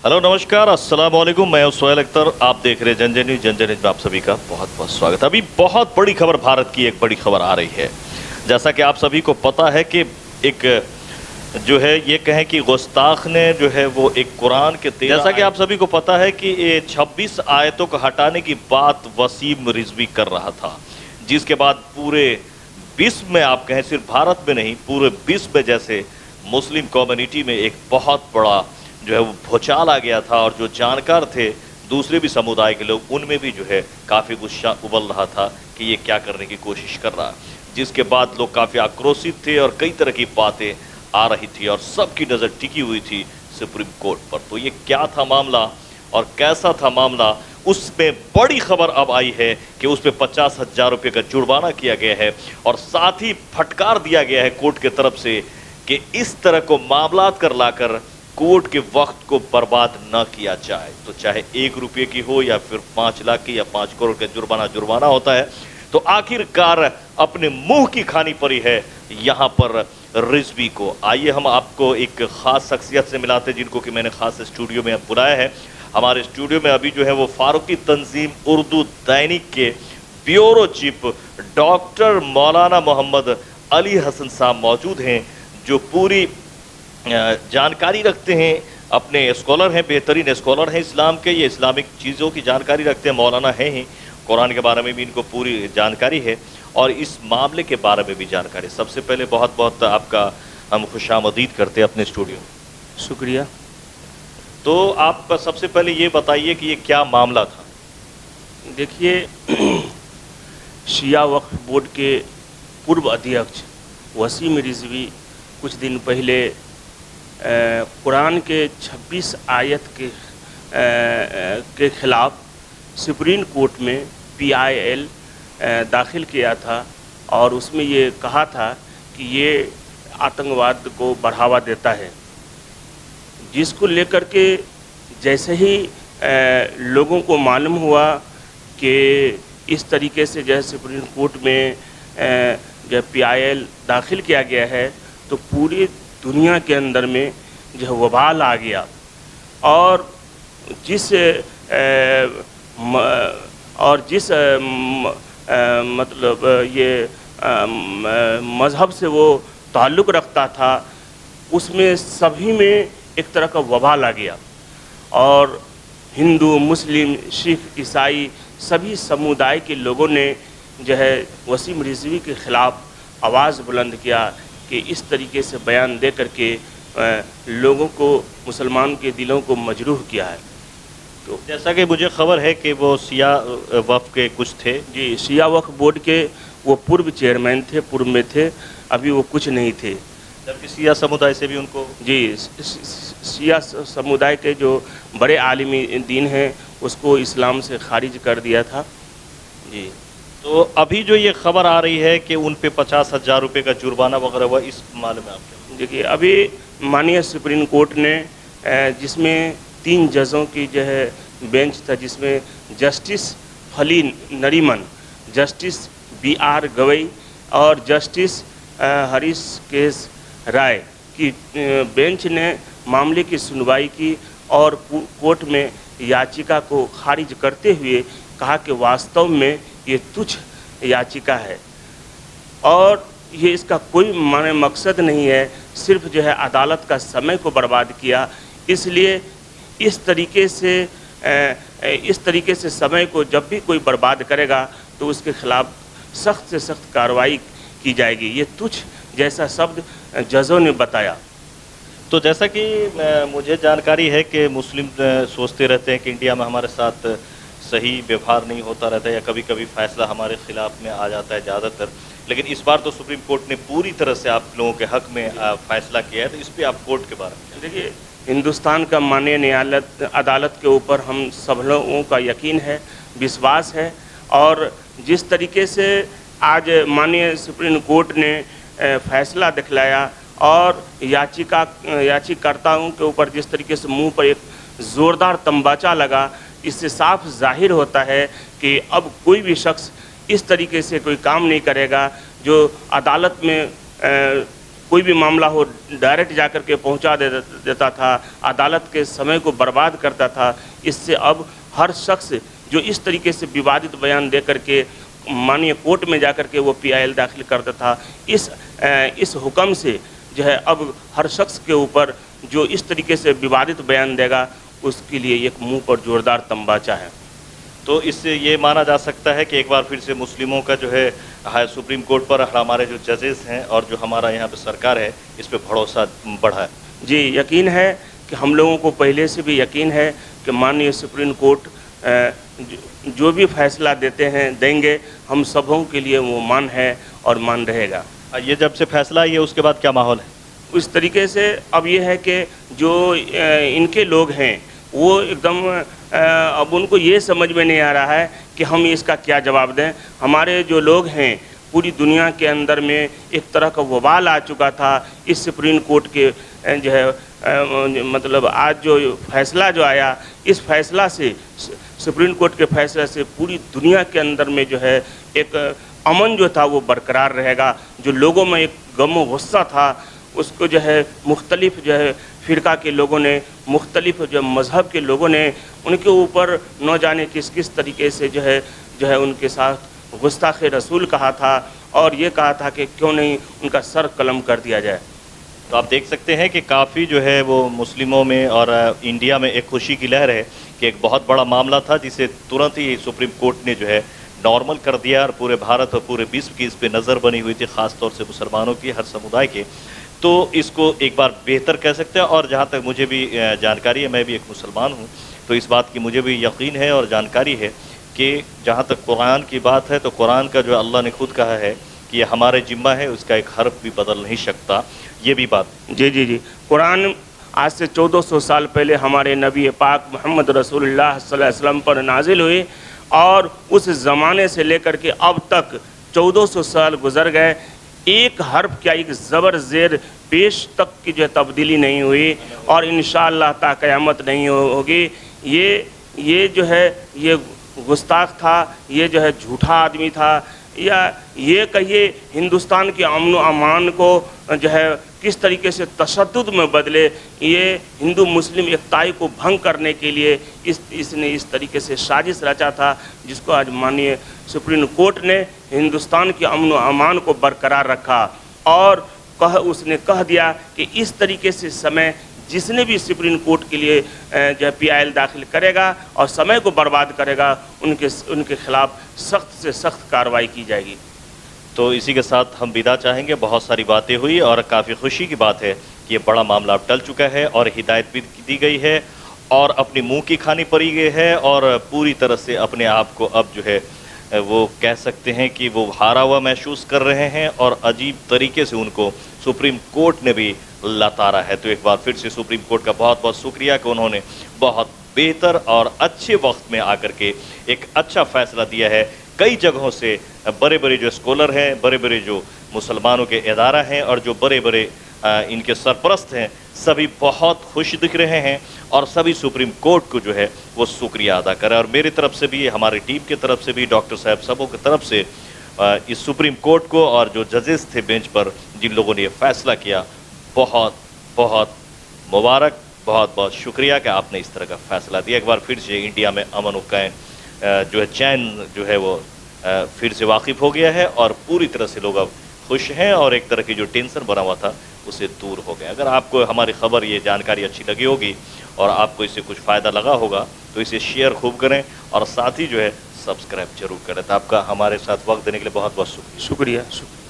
Hello नमस्कार अस्सलाम वालेकुम। मैं हूं सोहेल अख्तर। आप देख रहे हैं जन जन न्यूज़। जन जन न्यूज़ में आप सभी का बहुत बहुत स्वागत है। अभी बहुत बड़ी खबर, भारत की एक बड़ी खबर आ रही है। जैसा कि आप सभी को पता है कि एक जो है ये कहें कि गुस्ताख ने जो है वो एक कुरान के जैसा कि आप सभी को पता है कि ये 26 आयतों को हटाने की बात वसीम रिजवी कर रहा था, जिसके बाद पूरे विश्व में, आप कहें सिर्फ भारत में नहीं पूरे विश्व में, जैसे मुस्लिम कम्युनिटी में एक बहुत बड़ा जो है वो भूचाल आ गया था। और जो जानकार थे दूसरे भी समुदाय के लोग, उनमें भी जो है काफ़ी गुस्सा उबल रहा था कि ये क्या करने की कोशिश कर रहा है, जिसके बाद लोग काफ़ी आक्रोशित थे और कई तरह की बातें आ रही थी और सबकी नज़र टिकी हुई थी सुप्रीम कोर्ट पर। तो ये क्या था मामला और कैसा था मामला, उसमें बड़ी खबर अब आई है कि उस पर 50,000 रुपये का जुर्माना किया गया है और साथ ही फटकार दिया गया है कोर्ट की तरफ से कि इस तरह को मामलात कर लाकर कोर्ट के वक्त को बर्बाद न किया जाए। तो चाहे 1 रुपये की हो या फिर 5 लाख की या 5 करोड़ का जुर्माना होता है। तो आखिरकार अपने मुंह की खानी पड़ी है यहाँ पर रिजवी को। आइए हम आपको एक खास शख्सियत से मिलाते हैं, जिनको कि मैंने खास स्टूडियो में बुलाया है। हमारे स्टूडियो में अभी जो है वो फारूकी तंजीम उर्दू दैनिक के ब्यूरो चीफ डॉक्टर मौलाना मोहम्मद अली हसन साहब मौजूद हैं, जो पूरी जानकारी रखते हैं, अपने स्कॉलर हैं, बेहतरीन स्कॉलर हैं इस्लाम के, ये इस्लामिक चीज़ों की जानकारी रखते हैं, मौलाना हैं ही, कुरान के बारे में भी इनको पूरी जानकारी है और इस मामले के बारे में भी जानकारी। सबसे पहले बहुत बहुत आपका हम खुशामदीद करते हैं अपने स्टूडियो। शुक्रिया। तो आप सबसे पहले ये बताइए कि ये क्या मामला था। देखिए, शिया वक्फ बोर्ड के पूर्व अध्यक्ष वसीम रिजवी कुछ दिन पहले कुरान के 26 आयत के खिलाफ सुप्रीम कोर्ट में PIL दाखिल किया था और उसमें ये कहा था कि ये आतंकवाद को बढ़ावा देता है, जिसको लेकर के जैसे ही लोगों को मालूम हुआ कि इस तरीके से जो है सुप्रीम कोर्ट में जो PIL दाखिल किया गया है, तो पूरी दुनिया के अंदर में जो है वबाल आ गया। और जिस मतलब ये मज़हब से वो ताल्लुक़ रखता था, उसमें सभी में एक तरह का वबाल आ गया और हिंदू, मुस्लिम, सिख, ईसाई सभी समुदाय के लोगों ने जो है वसीम रिजवी के ख़िलाफ़ आवाज़ बुलंद किया कि इस तरीके से बयान दे करके लोगों को, मुसलमान के दिलों को मजरूह किया है। तो जैसा कि मुझे खबर है कि वो शिया वक्फ के कुछ थे। जी, शिया वक्फ बोर्ड के वो पूर्व चेयरमैन थे, पूर्व में थे, अभी वो कुछ नहीं थे। जबकि शिया समुदाय से भी उनको, जी, शिया समुदाय के जो बड़े आलिमी दीन हैं उसको इस्लाम से खारिज कर दिया था। जी। तो अभी जो ये खबर आ रही है कि उन पे 50,000 रुपये का जुर्माना वगैरह हुआ, इस मामले में आप क्या? देखिए, अभी माननीय सुप्रीम कोर्ट ने जिसमें 3 जजों की जो है बेंच था, जिसमें जस्टिस फली नरीमन, जस्टिस BR गवई और जस्टिस हरीश केस राय की बेंच ने मामले की सुनवाई की और कोर्ट में याचिका को खारिज करते हुए कहा कि वास्तव में ये तुच्छ याचिका है और ये इसका कोई मकसद नहीं है, सिर्फ जो है अदालत का समय को बर्बाद किया। इसलिए इस तरीके से समय को जब भी कोई बर्बाद करेगा तो उसके खिलाफ सख्त से सख्त कार्रवाई की जाएगी। ये तुच्छ जैसा शब्द जजों ने बताया। तो जैसा कि मुझे जानकारी है कि मुस्लिम सोचते रहते हैं कि इंडिया में हमारे साथ सही व्यवहार नहीं होता रहता है या कभी कभी फैसला हमारे खिलाफ में आ जाता है ज़्यादातर, लेकिन इस बार तो सुप्रीम कोर्ट ने पूरी तरह से आप लोगों के हक में फैसला किया है। तो इस पर आप कोर्ट के बारे में देखिए, हिंदुस्तान का माननीय न्यायालय अदालत के ऊपर हम सब लोगों का यकीन है, विश्वास है और जिस तरीके से आज माननीय सुप्रीम कोर्ट ने फैसला दिखलाया और याचिकाकर्ताओं के ऊपर जिस तरीके से मुंह पर एक ज़ोरदार तंबाचा लगा, इससे साफ जाहिर होता है कि अब कोई भी शख्स इस तरीके से कोई काम नहीं करेगा जो अदालत में کوئی بھی معاملہ ہو ڈائریکٹ جا کر کے پہنچا دیتا تھا, عدالت کے سمے کو برباد کرتا تھا. اس سے اب ہر شخص جو اس طریقے سے ووادت بیان دے کر کے مانیہ کورٹ میں جا کر کے وہ PIL داخل کرتا تھا, اس حکم سے جو ہے اب ہر شخص کے اوپر جو اس طریقے سے ووادت بیان دے گا اس کے لیے ایک منہ پر زوردار تمباچا ہے. تو اس سے یہ مانا جا سکتا ہے کہ ایک بار پھر سے مسلموں کا جو ہے سپریم کورٹ پر ہمارے جو ججز ہیں اور جو ہمارا یہاں پہ سرکار ہے اس پہ بھروسہ بڑھا ہے. جی یقین ہے کہ ہم لوگوں کو پہلے سے بھی یقین ہے کہ مانیہ سپریم کورٹ جو بھی فیصلہ دیتے ہیں دیں گے, ہم سبوں کے لیے وہ مان ہے اور مان رہے گا. یہ جب سے فیصلہ یہ اس کے بعد کیا ماحول ہے؟ اس طریقے سے اب یہ ہے کہ جو ان کے لوگ ہیں وہ ایک دم اب ان کو یہ سمجھ میں نہیں آ رہا ہے کہ ہم اس کا کیا جواب دیں. ہمارے جو لوگ ہیں پوری دنیا کے اندر میں ایک طرح کا وبال آ چکا تھا اس سپریم کورٹ کے جو ہے مطلب آج جو فیصلہ جو آیا, اس فیصلہ سے سپریم کورٹ کے فیصلے سے پوری دنیا کے اندر میں جو ہے ایک امن جو تھا وہ برقرار رہے گا. جو لوگوں میں ایک غم و غصہ تھا اس کو جو ہے مختلف جو ہے فرقہ کے لوگوں نے, مختلف جو مذہب کے لوگوں نے ان کے اوپر نہ جانے کس طریقے سے جو ہے ان کے ساتھ گستاخ رسول کہا تھا اور یہ کہا تھا کہ کیوں نہیں ان کا سر قلم کر دیا جائے. تو آپ دیکھ سکتے ہیں کہ کافی جو ہے وہ مسلموں میں اور انڈیا میں ایک خوشی کی لہر ہے کہ ایک بہت بڑا معاملہ تھا جسے ترنت ہی سپریم کورٹ نے جو ہے نارمل کر دیا اور پورے بھارت اور پورے وشو کی اس پہ نظر بنی ہوئی تھی, خاص طور سے مسلمانوں کی, ہر سمودائے کے. تو اس کو ایک بار بہتر کہہ سکتے ہیں. اور جہاں تک مجھے بھی جانکاری ہے, میں بھی ایک مسلمان ہوں, تو اس بات کی مجھے بھی یقین ہے اور جانکاری ہے کہ جہاں تک قرآن کی بات ہے تو قرآن کا جو اللہ نے خود کہا ہے کہ یہ ہمارے ذمہ ہے, اس کا ایک حرف بھی بدل نہیں سکتا. یہ بھی بات جی قرآن آج سے 1400 سال پہلے ہمارے نبی پاک محمد رسول اللہ صلی اللہ علیہ وسلم پر نازل ہوئی اور اس زمانے سے لے کر کے اب تک 1400 سال گزر گئے, ایک حرف کیا ایک زبر زیر پیش تک کی جو تبدیلی نہیں ہوئی اور انشاءاللہ تا قیامت نہیں ہوگی. یہ جو ہے یہ گستاخ تھا, یہ جو ہے جھوٹا آدمی تھا, یا یہ کہیے ہندوستان کے امن و امان کو جو ہے کس طریقے سے تشدد میں بدلے. یہ ہندو مسلم ایکتائی کو بھنگ کرنے کے لیے اس نے اس طریقے سے سازش رچا تھا جس کو آج مانیہ سپریم کورٹ نے ہندوستان کے امن و امان کو برقرار رکھا اور اس نے کہہ دیا کہ اس طریقے سے سمے جس نے بھی سپریم کورٹ کے لیے جو ہے PIL داخل کرے گا اور سمے کو برباد کرے گا ان کے خلاف سخت سے سخت کارروائی کی جائے گی. تو اسی کے ساتھ ہم ودا چاہیں گے. بہت ساری باتیں ہوئی اور کافی خوشی کی بات ہے کہ یہ بڑا معاملہ اب ٹل چکا ہے اور ہدایت بھی دی گئی ہے اور اپنی منہ کی کھانی پڑی گئی ہے اور پوری طرح سے اپنے آپ کو اب جو ہے وہ کہہ سکتے ہیں کہ وہ ہارا ہوا محسوس کر رہے ہیں اور عجیب طریقے سے ان کو سپریم کورٹ نے بھی لتارا ہے. تو ایک بار پھر سے سپریم کورٹ کا بہت بہت شکریہ کہ انہوں نے بہت بہتر اور اچھے وقت میں آ کر کے ایک اچھا فیصلہ دیا ہے. کئی جگہوں سے بڑے بڑے جو اسکالر ہیں, بڑے بڑے جو مسلمانوں کے ادارہ ہیں اور جو بڑے بڑے ان کے سرپرست ہیں, سبھی بہت خوش دکھ رہے ہیں اور سبھی سپریم کورٹ کو جو ہے وہ شکریہ ادا کریں. اور میری طرف سے بھی, ہماری ٹیم کی طرف سے بھی, ڈاکٹر صاحب سبوں کی طرف سے اس سپریم کورٹ کو اور جو ججز تھے بینچ پر جن لوگوں نے یہ فیصلہ کیا, بہت بہت مبارک, بہت بہت شکریہ کہ آپ نے اس طرح کا فیصلہ دیا. ایک بار پھر سے انڈیا میں امن و جو ہے چین جو ہے وہ پھر سے واقف ہو گیا ہے اور پوری طرح سے لوگ اب خوش ہیں اور ایک طرح کی جو ٹینشن بنا ہوا تھا اسے دور ہو گیا. اگر آپ کو ہماری خبر, یہ جانکاری اچھی لگی ہوگی اور آپ کو اس سے کچھ فائدہ لگا ہوگا تو اسے شیئر خوب کریں اور ساتھ ہی جو ہے سبسکرائب ضرور کریں. تو آپ کا ہمارے ساتھ وقت دینے کے لیے بہت بہت شکریہ. شکریہ.